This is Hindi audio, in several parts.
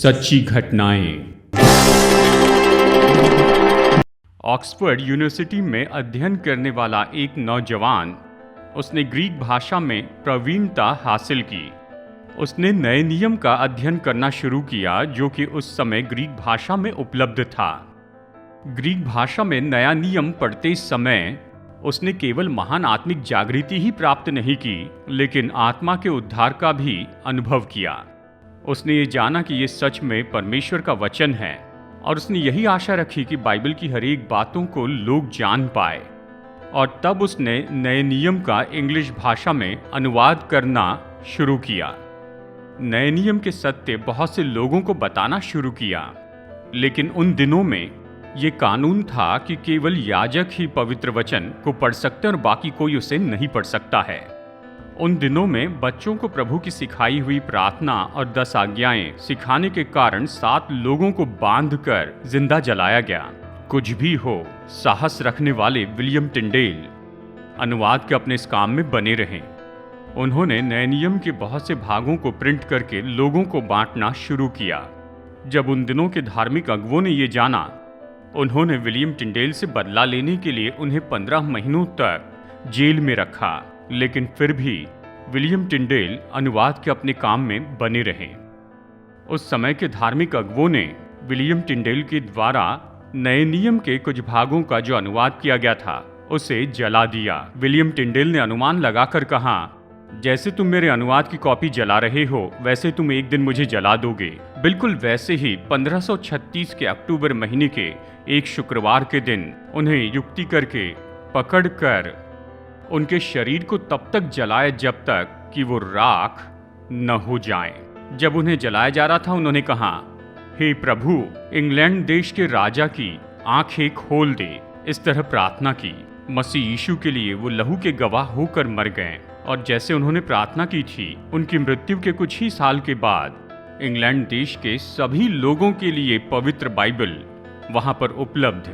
सच्ची घटनाएं। ऑक्सफोर्ड यूनिवर्सिटी में अध्ययन करने वाला एक नौजवान, उसने ग्रीक भाषा में प्रवीणता हासिल की। उसने नए नियम का अध्ययन करना शुरू किया जो कि उस समय ग्रीक भाषा में उपलब्ध था। ग्रीक भाषा में नया नियम पढ़ते समय उसने केवल महान आत्मिक जागृति ही प्राप्त नहीं की, लेकिन आत्मा के उद्धार का भी अनुभव किया। उसने ये जाना कि ये सच में परमेश्वर का वचन है और उसने यही आशा रखी कि बाइबल की हर एक बातों को लोग जान पाए। और तब उसने नए नियम का इंग्लिश भाषा में अनुवाद करना शुरू किया। नए नियम के सत्य बहुत से लोगों को बताना शुरू किया, लेकिन उन दिनों में ये कानून था कि केवल याजक ही पवित्र वचन को पढ़ सकते और बाकी कोई उसे नहीं पढ़ सकता है। उन दिनों में बच्चों को प्रभु की सिखाई हुई प्रार्थना और 10 आज्ञाएं सिखाने के कारण 7 लोगों को बांधकर जिंदा जलाया गया। कुछ भी हो, साहस रखने वाले विलियम टिंडेल अनुवाद के अपने इस काम में बने रहे। उन्होंने नए नियम के बहुत से भागों को प्रिंट करके लोगों को बांटना शुरू किया। जब उन दिनों के धार्मिक अगुवों ने ये जाना, उन्होंने विलियम टिंडेल से बदला लेने के लिए उन्हें 15 महीनों तक जेल में रखा, लेकिन फिर भी विलियम टिंडेल अनुवाद के अपने काम में बने रहे। उस समय के धार्मिक अगुवों ने विलियम टिंडेल के द्वारा नए नियम के कुछ भागों का जो अनुवाद किया गया था उसे जला दिया। विलियम टिंडेल ने अनुमान लगाकर कहा, जैसे तुम मेरे अनुवाद की कॉपी जला रहे हो वैसे तुम एक दिन मुझे जला दोगे। बिल्कुल वैसे ही 1536 के अक्टूबर महीने के एक शुक्रवार के दिन उन्हें युक्ति करके पकड़कर उनके शरीर को तब तक जलाया जब तक कि वो राख न हो जाएं। जब उन्हें जलाया जा रहा था उन्होंने कहा, हे प्रभु, इंग्लैंड देश के राजा की आंखें खोल दे। इस तरह प्रार्थना की। मसीह यीशु के लिए वो लहू के गवाह होकर मर गए और जैसे उन्होंने प्रार्थना की थी, उनकी मृत्यु के कुछ ही साल के बाद इंग्लैंड देश के सभी लोगों के लिए पवित्र बाइबल वहां पर उपलब्ध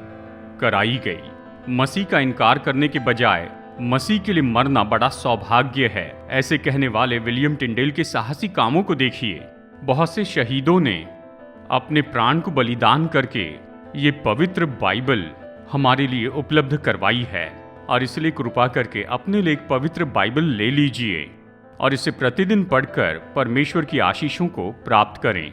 कराई गई। मसीह का इनकार करने के बजाय मसीह के लिए मरना बड़ा सौभाग्य है, ऐसे कहने वाले विलियम टिंडेल के साहसी कामों को देखिए। बहुत से शहीदों ने अपने प्राण को बलिदान करके ये पवित्र बाइबल हमारे लिए उपलब्ध करवाई है, और इसलिए कृपा करके अपने लिए एक पवित्र बाइबल ले लीजिए और इसे प्रतिदिन पढ़कर परमेश्वर की आशीषों को प्राप्त करें।